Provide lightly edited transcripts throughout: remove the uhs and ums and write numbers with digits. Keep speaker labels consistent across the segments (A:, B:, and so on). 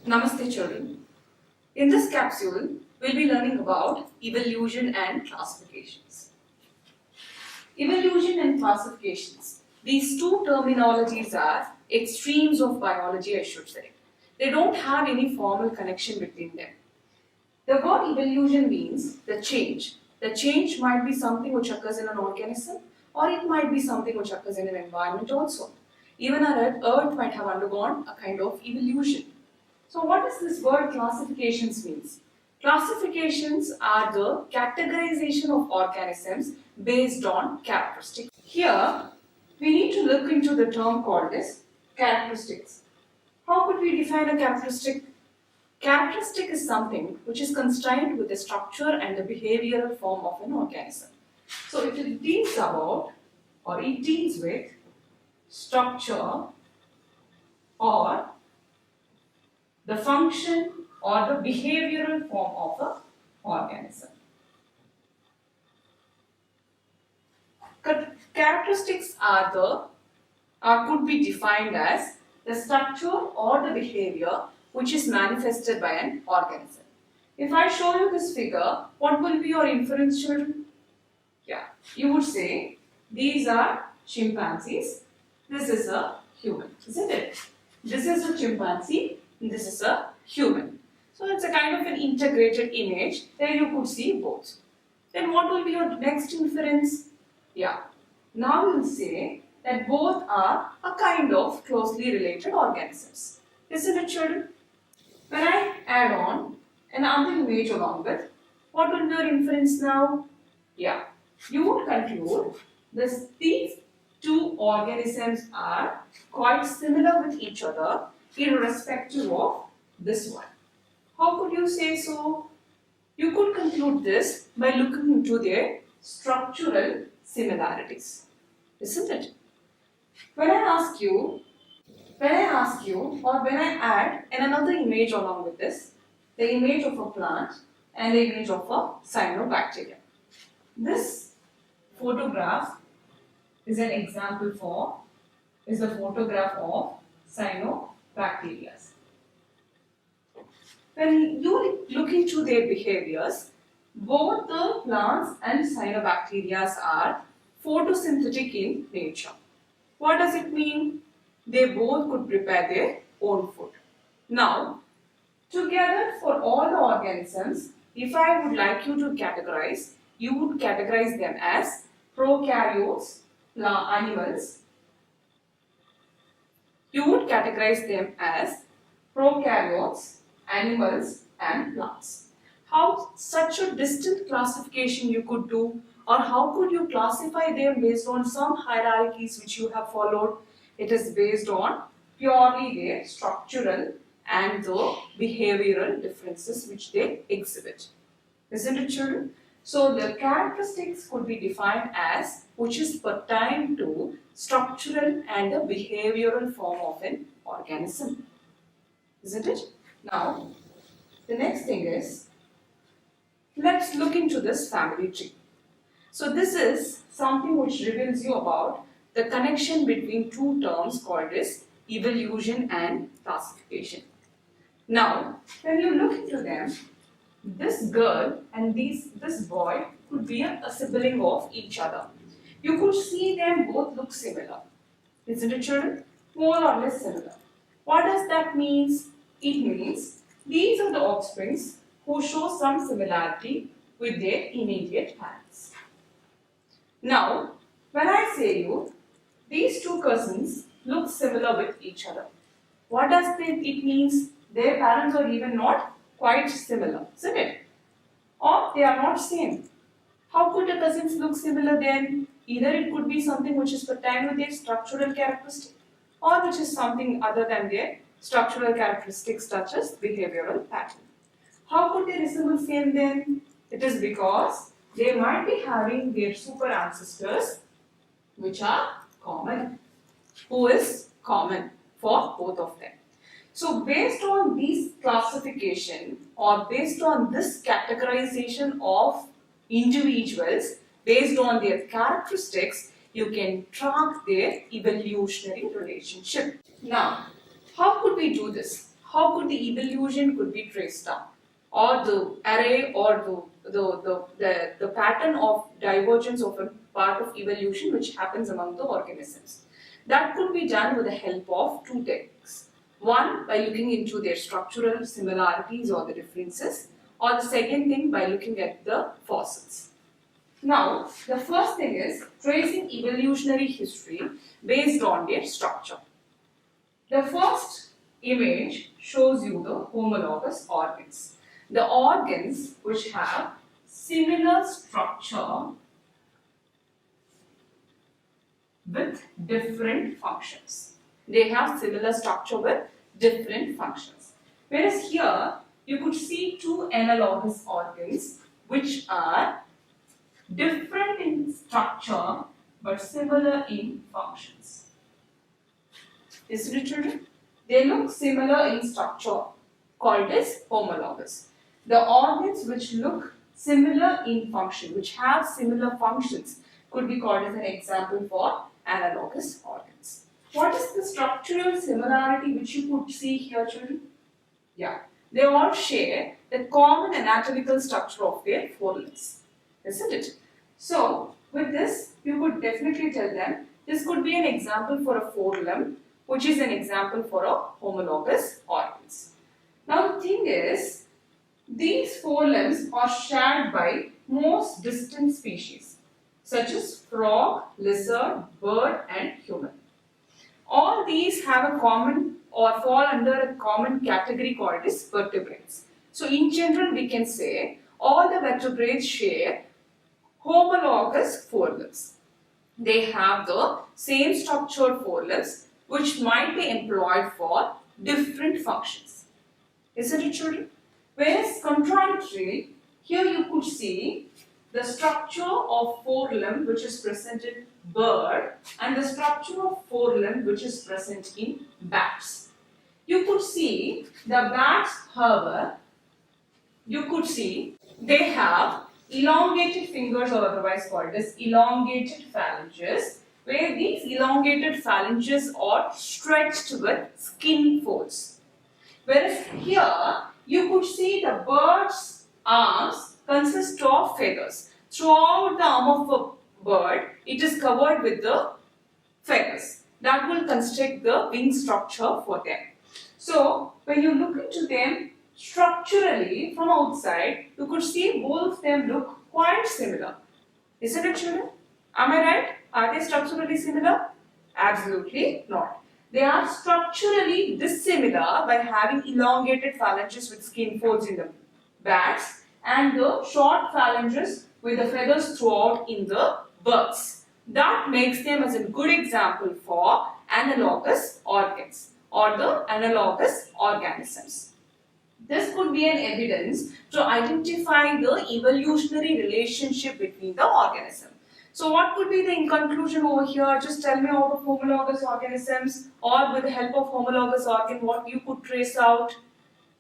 A: Namaste children. In this capsule, we'll be learning about evolution and classifications. Evolution and classifications. These two terminologies are extremes of biology, I should say. They don't have any formal connection between them. The word evolution means the change. The change might be something which occurs in an organism, or it might be something which occurs in an environment also. Even our earth might have undergone a kind of evolution. So what does this word classifications means? Classifications are the categorization of organisms based on characteristics. Here, we need to look into the term called as characteristics. How could we define a characteristic? Characteristic is something which is constrained with the structure and the behavioral form of an organism. So it deals about, or it deals with structure or the function or the behavioral form of an organism. Characteristics could be defined as the structure or the behavior which is manifested by an organism. If I show you this figure, what will be your inference, children? Yeah, you would say these are chimpanzees. This is a human, isn't it? This is a chimpanzee. This is a human. So it's a kind of an integrated image. There you could see both. Then what will be your next inference? Yeah. Now we'll say that both are a kind of closely related organisms. Isn't it, children? When I add on another image along with, what will be your inference now? Yeah. You would conclude these two organisms are quite similar with each other irrespective of this one. How could you say so? You could conclude this by looking into their structural similarities, isn't it? When I ask you or when I add another image along with this, the image of a plant and the image of a cyanobacteria. This photograph is an example is a photograph of cyanobacteria. When you look into their behaviors, both the plants and cyanobacteria are photosynthetic in nature. What does it mean? They both could prepare their own food. Now, together for all the organisms, if I would like you to categorize, you would categorize them as prokaryotes, animals. You would categorize them as prokaryotes, animals and plants. How such a distant classification you could do, or how could you classify them based on some hierarchies which you have followed? It is based on purely their structural and the behavioral differences which they exhibit. Isn't it, children? So the characteristics could be defined as which is pertain to structural and the behavioral form of an organism. Isn't it? Now, the next thing is, let's look into this family tree. So this is something which reveals you about the connection between two terms called as evolution and classification. Now, when you look into them, this girl and this boy could be a sibling of each other. You could see them both look similar. Isn't it, children? More or less similar. What does that mean? It means these are the offsprings who show some similarity with their immediate parents. Now, when I say you, these two cousins look similar with each other. What does it mean? Their parents are even not quite similar, isn't it? Or they are not same. How could the cousins look similar then? Either it could be something which is pertained with their structural characteristic, or which is something other than their structural characteristics such as behavioral pattern. How could they resemble same then? It is because they might be having their super ancestors which are common. Who is common for both of them. So based on these classification or based on this categorization of individuals based on their characteristics, you can track their evolutionary relationship. Now, how could we do this? How could the evolution could be traced down? Or the array or the pattern of divergence of a part of evolution which happens among the organisms. That could be done with the help of two techniques. One, by looking into their structural similarities or the differences, or the second thing by looking at the fossils. Now, the first thing is tracing evolutionary history based on their structure. The first image shows you the homologous organs. The organs which have similar structure with different functions. They have similar structure with different functions. Whereas here, you could see two analogous organs which are different in structure but similar in functions. Isn't it, children? They look similar in structure, called as homologous. The organs which look similar in function, which have similar functions, could be called as an example for analogous organs. What is the structural similarity which you could see here, children? Yeah, they all share the common anatomical structure of their forelimbs, isn't it? So, with this, you could definitely tell them this could be an example for a forelimb, which is an example for a homologous organs. Now, the thing is, these forelimbs are shared by most distant species, such as frog, lizard, bird, and human. All these have a common or fall under a common category called as vertebrates. So, in general, we can say all the vertebrates share homologous forelimbs. They have the same structured forelimbs which might be employed for different functions. Isn't it, children? Whereas contrarily, here you could see the structure of forelimb which is present in bird and the structure of forelimb which is present in bats. You could see the bats, however, you could see they have elongated fingers or otherwise called as elongated phalanges, where these elongated phalanges are stretched with skin folds. Whereas here you could see the bird's arms consist of feathers. Throughout the arm of a bird, it is covered with the feathers. That will construct the wing structure for them. So, when you look into them structurally from outside, you could see both of them look quite similar. Isn't it, children? Am I right? Are they structurally similar? Absolutely not. They are structurally dissimilar by having elongated phalanges with skin folds in the bats and the short phalanges with the feathers throughout in the birds. That makes them as a good example for analogous organs or the analogous organisms. This could be an evidence to identify the evolutionary relationship between the organism. So what could be the conclusion over here? Just tell me out of homologous organisms or with the help of homologous organ what you could trace out.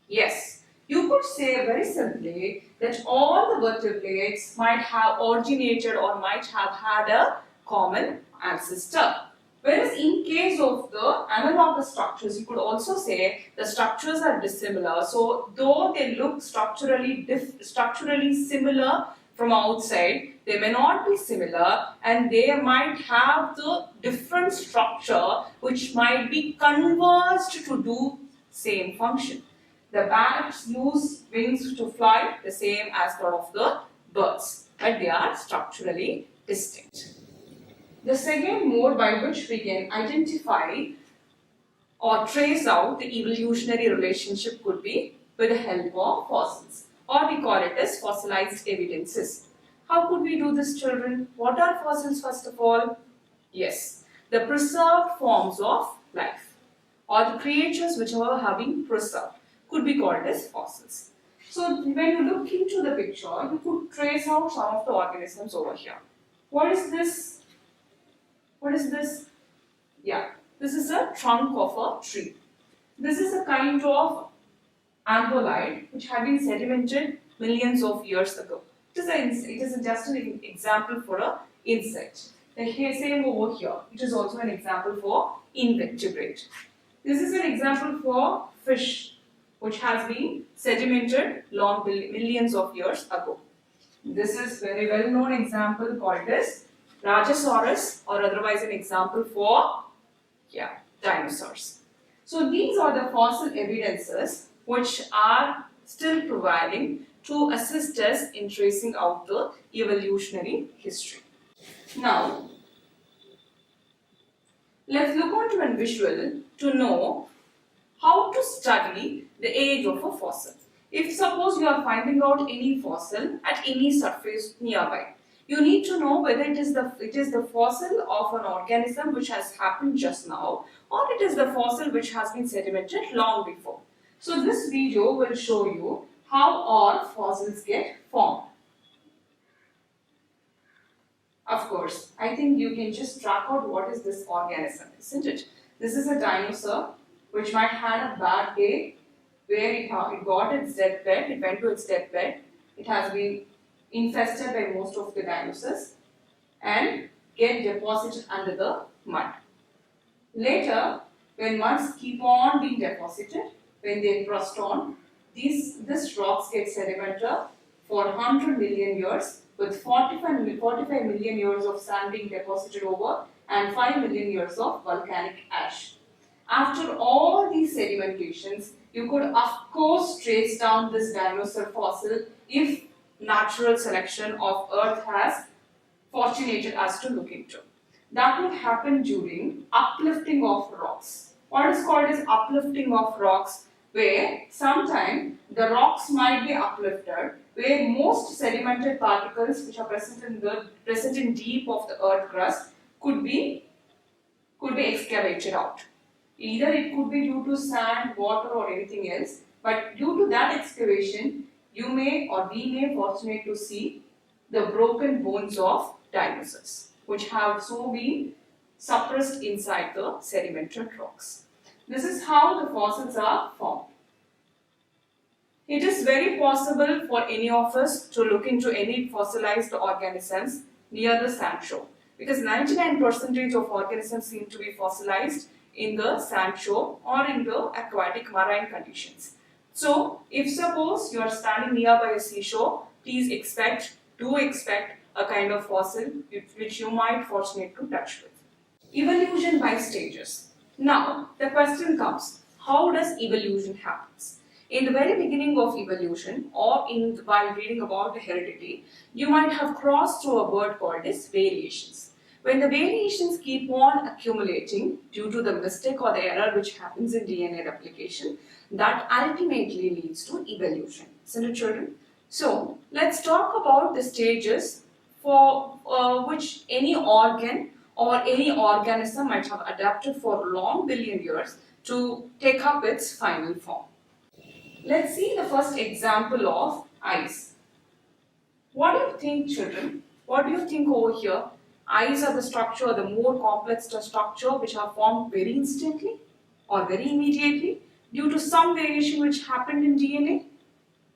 A: Yes, you could say very simply that all the vertebrates might have originated or might have had a common ancestor. Whereas in case of the analogous structures, you could also say the structures are dissimilar. So though they look structurally similar from outside, they may not be similar and they might have the different structure which might be converged to do same function. The bats use wings to fly the same as that of the birds, but they are structurally distinct. The second mode by which we can identify or trace out the evolutionary relationship could be with the help of fossils, or we call it as fossilized evidences. How could we do this, children? What are fossils first of all? Yes, the preserved forms of life or the creatures which have been preserved could be called as fossils. So when you look into the picture, you could trace out some of the organisms over here. What is this? What is this? Yeah, this is a trunk of a tree. This is a kind of antholite which had been sedimented millions of years ago. It is just an example for an insect. The same over here. It is also an example for invertebrate. This is an example for fish, which has been sedimented long millions of years ago. This is very well known example called as Rajasaurus, or otherwise an example for dinosaurs. So these are the fossil evidences which are still providing to assist us in tracing out the evolutionary history. Now, let's look onto a visual to know how to study the age of a fossil. If suppose you are finding out any fossil at any surface nearby, you need to know whether it is the fossil of an organism which has happened just now, or it is the fossil which has been sedimented long before. So this video will show you how all fossils get formed. Of course, I think you can just track out what is this organism, isn't it? This is a dinosaur which might have a bad day where it got its deathbed, it went to its deathbed, it has been infested by most of the dinosaurs and get deposited under the mud. Later, when muds keep on being deposited, when they rust on, these rocks get sedimented for 100 million years, with 45 million years of sand being deposited over and 5 million years of volcanic ash. After all these sedimentations, you could of course trace down this dinosaur fossil if natural selection of Earth has fortunated us to look into. That would happen during uplifting of rocks. What is called as uplifting of rocks, where sometime the rocks might be uplifted, where most sedimented particles which are present in deep of the earth crust could be excavated out. Either it could be due to sand, water or anything else, but due to that excavation, you may or we may fortunate to see the broken bones of dinosaurs, which have so been suppressed inside the sedimented rocks. This is how the fossils are formed. It is very possible for any of us to look into any fossilized organisms near the sandshore, because 99% of organisms seem to be fossilized in the sandshore or in the aquatic marine conditions. So, if suppose you are standing nearby a seashore, please do expect a kind of fossil which you might fortunate to touch with. Evolution by stages. Now, the question comes, how does evolution happen? In the very beginning of evolution, or while reading about the heredity, you might have crossed through a word called as variations. When the variations keep on accumulating due to the mistake or the error which happens in DNA replication, that ultimately leads to evolution. Isn't it, children? So, let's talk about the stages for which any organ or any organism might have adapted for long billion years to take up its final form. Let's see the first example of eyes. What do you think, children? What do you think over here? Eyes are the structure, the more complex structure which are formed very instantly or very immediately due to some variation which happened in DNA?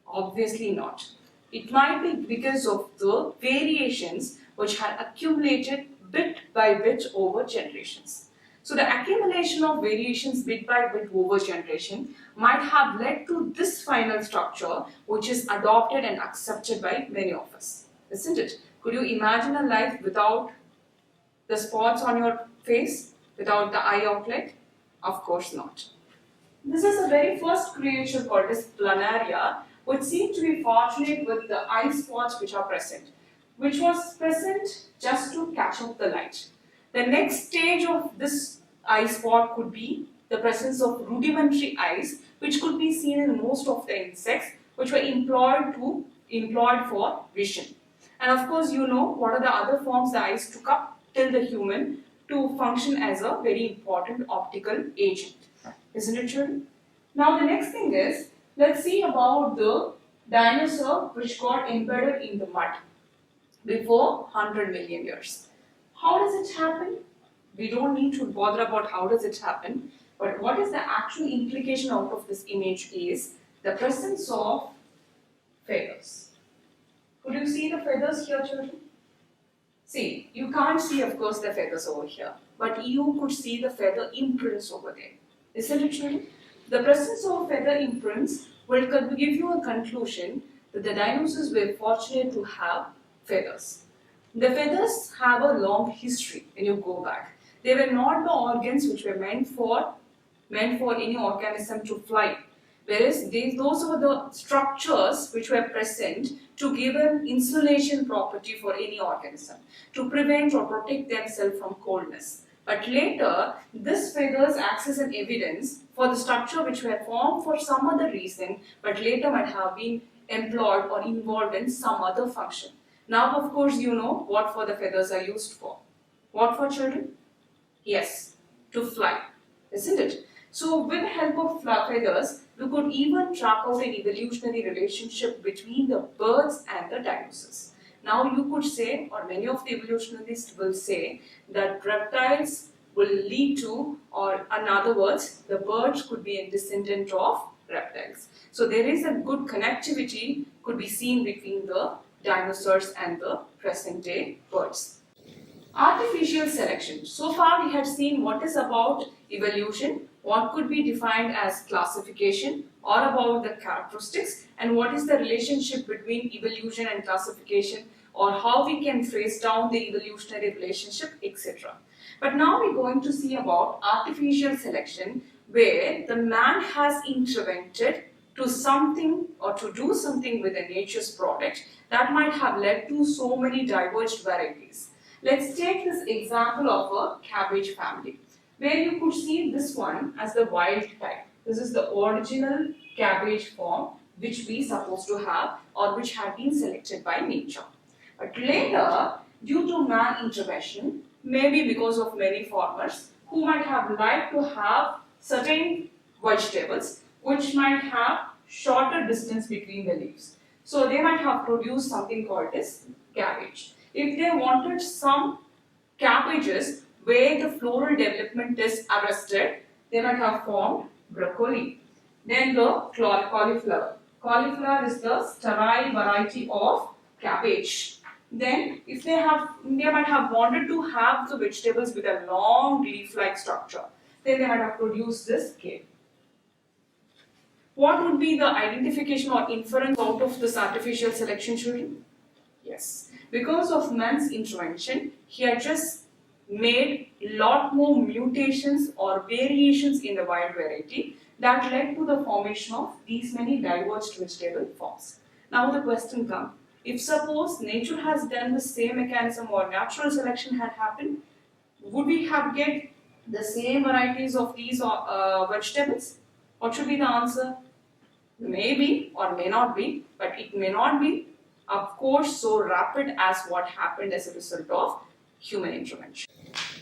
A: Obviously not. It might be because of the variations which had accumulated bit by bit over generations. So the accumulation of variations bit by bit over generation might have led to this final structure which is adopted and accepted by many of us. Isn't it? Could you imagine a life without the spots on your face, without the eye outlet? Of course not. This is the very first creature called as planaria, which seemed to be fortunate with the eye spots which are present, which was present just to catch up the light. The next stage of this eye spot could be the presence of rudimentary eyes, which could be seen in most of the insects, which were employed for vision. And of course, you know what are the other forms the eyes took up till the human to function as a very important optical agent. Isn't it, children? Now the next thing is, let's see about the dinosaur which got embedded in the mud before 100 million years. How does it happen? We don't need to bother about how does it happen, but what is the actual implication out of this image is the presence of feathers. Could you see the feathers here, children? See, you can't see, of course, the feathers over here, but you could see the feather imprints over there. Isn't it true? The presence of feather imprints will give you a conclusion that the dinosaurs were fortunate to have feathers. The feathers have a long history when you go back. They were not the organs which were meant for any organism to fly. Whereas those were the structures which were present to give an insulation property for any organism, to prevent or protect themselves from coldness. But later, this feathers acts as an evidence for the structure which were formed for some other reason, but later might have been employed or involved in some other function. Now, of course, you know what for the feathers are used for. What for, children? Yes, to fly, isn't it? So, with the help of feathers, we could even track out an evolutionary relationship between the birds and the dinosaurs. Now, you could say, or many of the evolutionists will say, that reptiles will lead to, or in other words, the birds could be a descendant of reptiles. So, there is a good connectivity could be seen between the dinosaurs and the present day birds. Artificial selection. So far we have seen what is about evolution, what could be defined as classification or about the characteristics, and what is the relationship between evolution and classification, or how we can trace down the evolutionary relationship, etc. But now we're going to see about artificial selection, where the man has intervened to something or to do something with a nature's product that might have led to so many diverged varieties. Let's take this example of a cabbage family, where you could see this one as the wild type. This is the original cabbage form which we supposed to have or which had been selected by nature. But later, due to man intervention, maybe because of many farmers who might have liked to have certain vegetables which might have shorter distance between the leaves. So they might have produced something called as cabbage. If they wanted some cabbages where the floral development is arrested, they might have formed broccoli. Then the cauliflower. Cauliflower is the sterile variety of cabbage. Then if they might have wanted to have the vegetables with a long leaf-like structure, then they might have produced this kale. What would be the identification or inference out of this artificial selection, children? Yes, because of man's intervention, he had just made lot more mutations or variations in the wild variety that led to the formation of these many diverged vegetable forms. Now the question comes, if suppose nature has done the same mechanism or natural selection had happened, would we have get the same varieties of these vegetables? What should be the answer? Maybe or may not be, but it may not be, of course, so rapid as what happened as a result of human intervention.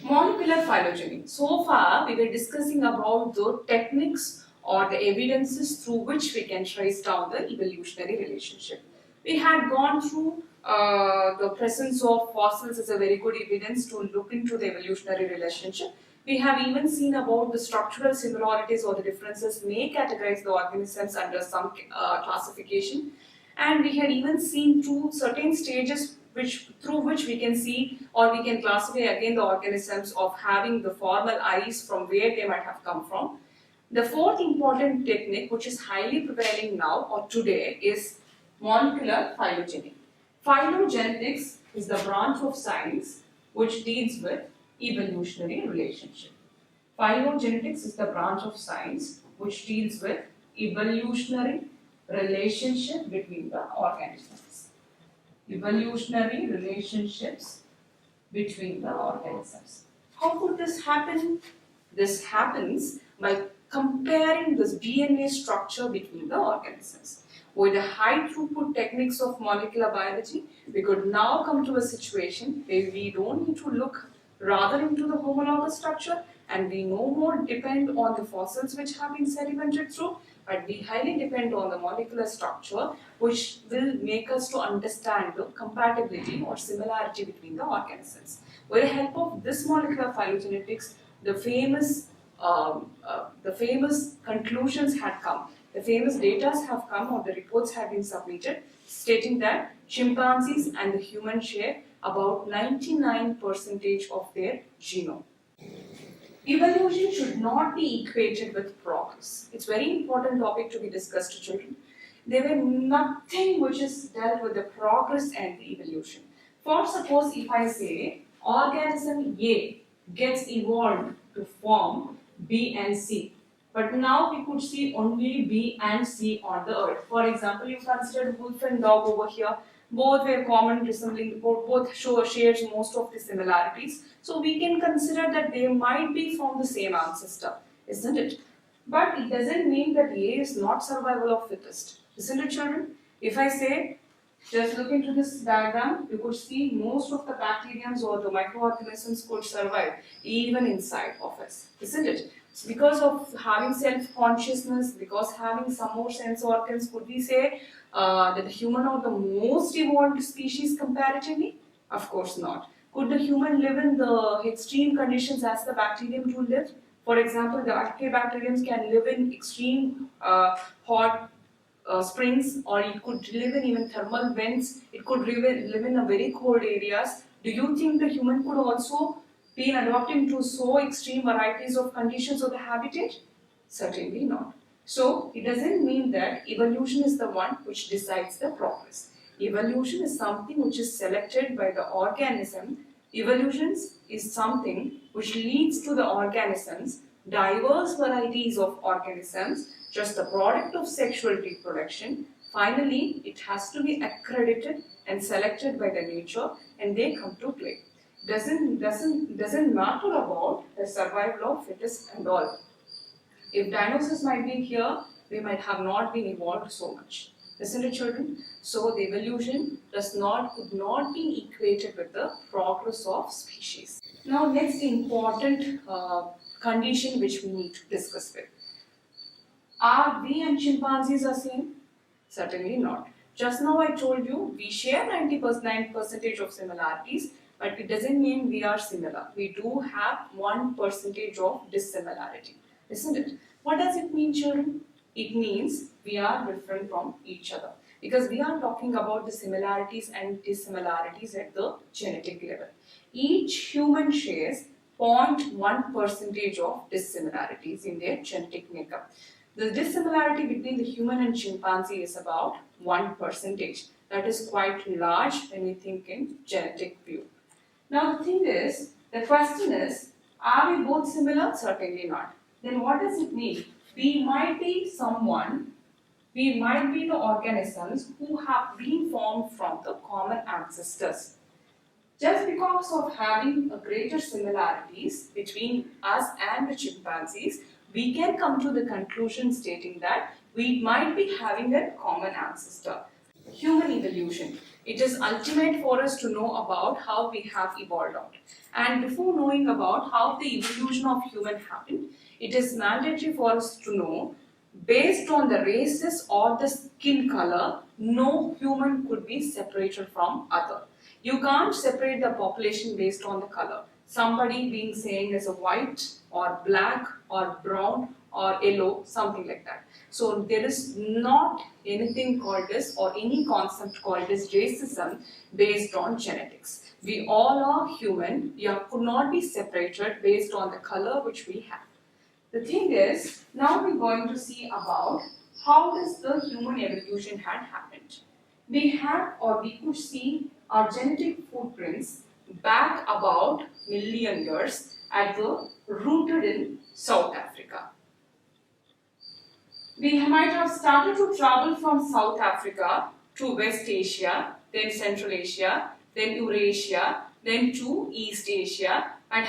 A: Molecular phylogeny. So far, we were discussing about the techniques or the evidences through which we can trace down the evolutionary relationship. We had gone through the presence of fossils as a very good evidence to look into the evolutionary relationship. We have even seen about the structural similarities or the differences may categorize the organisms under some classification. And we had even seen through certain stages through which we can see or we can classify again the organisms of having the formal eyes from where they might have come from. The fourth important technique which is highly prevailing now or today is molecular phylogeny. Phylogenetics is the branch of science which deals with evolutionary relationship. Phylogenetics is the branch of science which deals with evolutionary relationship between the organisms. Evolutionary relationships between the organisms. How could this happen? This happens by comparing this DNA structure between the organisms. With the high throughput techniques of molecular biology, we could now come to a situation where we don't need to look rather into the homologous structure and we no more depend on the fossils which have been sedimented through, but we highly depend on the molecular structure which will make us to understand the compatibility or similarity between the organisms. With the help of this molecular phylogenetics, the famous conclusions had come. The famous data have come or the reports have been submitted stating that chimpanzees and the human share about 99% of their genome. Evolution should not be equated with progress. It's a very important topic to be discussed to children. There were nothing which is dealt with the progress and the evolution. For suppose if I say organism A gets evolved to form B and C, but now we could see only B and C on the earth. For example, you consider wolf and dog over here. Both were common, resembling, both shares most of the similarities. So we can consider that they might be from the same ancestor, isn't it? But it doesn't mean that A is not survival of fittest, isn't it, children? If I say, just look into this diagram, you could see most of the bacteriums or the microorganisms could survive even inside of us, isn't it? So because of having self-consciousness, because having some more sense organs, could we say that the human are the most evolved species comparatively? Of course not. Could the human live in the extreme conditions as the bacterium do live? For example, the archaeobacteriums can live in extreme hot springs, or it could live in even thermal vents. It could live in a very cold areas. Do you think the human could also be adapting to so extreme varieties of conditions of the habitat? Certainly not. So it doesn't mean that evolution is the one which decides the progress. Evolution is something which is selected by the organism. Evolution is something which leads to the organisms, diverse varieties of organisms, just the product of sexual reproduction. Finally, it has to be accredited and selected by the nature, and they come to play. Doesn't matter about the survival of fittest and all. If dinosaurs might be here, they might have not been evolved so much. Isn't it, children? So the evolution could not be equated with the progress of species. Now, next important condition which we need to discuss with. Are we and chimpanzees the same? Certainly not. Just now I told you we share 99% of similarities, but it doesn't mean we are similar. We do have 1% of dissimilarity, isn't it? What does it mean, children? It means we are different from each other, because we are talking about the similarities and dissimilarities at the genetic level. Each human shares 0.1% of dissimilarities in their genetic makeup. The dissimilarity between the human and chimpanzee is about 1%. That is quite large when we think in genetic view. Now the thing is, the question is, are we both similar? Certainly not. Then what does it mean? We might be the organisms who have been formed from the common ancestors. Just because of having a greater similarities between us and the chimpanzees, we can come to the conclusion stating that we might be having a common ancestor. Human evolution. It is ultimate for us to know about how we have evolved out. And before knowing about how the evolution of human happened, it is mandatory for us to know, based on the races or the skin color, no human could be separated from other. You can't separate the population based on the color. Somebody being saying as a white or black or brown or yellow, something like that. So there is not anything called this or any concept called this racism based on genetics. We all are human. You could not be separated based on the color which we have. The thing is, now we're going to see about how does the human evolution had happened. We could see our genetic footprints back about million years rooted in South Africa. We might have started to travel from South Africa to West Asia, then Central Asia, then Eurasia, then to East Asia, and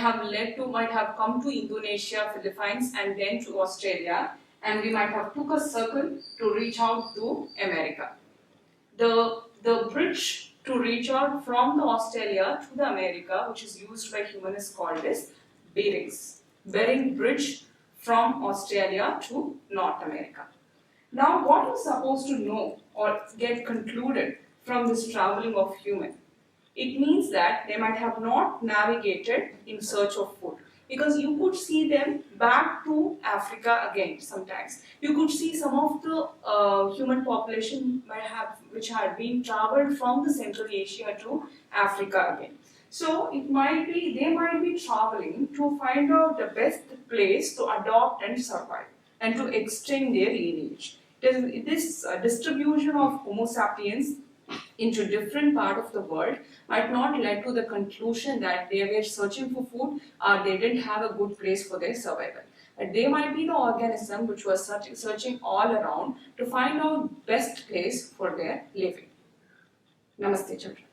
A: might have come to Indonesia, Philippines, and then to Australia, and we might have took a circle to reach out to America. The bridge to reach out from the Australia to the America, which is used by humans, is called as Bering Bridge from Australia to North America. Now, what is supposed to know or get concluded from this traveling of human? It means that they might have not navigated in search of food. because you could see them back to Africa again sometimes. You could see some of the human population which had been traveled from the Central Asia to Africa again. So it might be they might be traveling to find out the best place to adopt and survive and to extend their lineage. This distribution of Homo sapiens into different part of the world might not lead to the conclusion that they were searching for food or they didn't have a good place for their survival. But they might be the organism which was searching all around to find out best place for their living. Namaste children.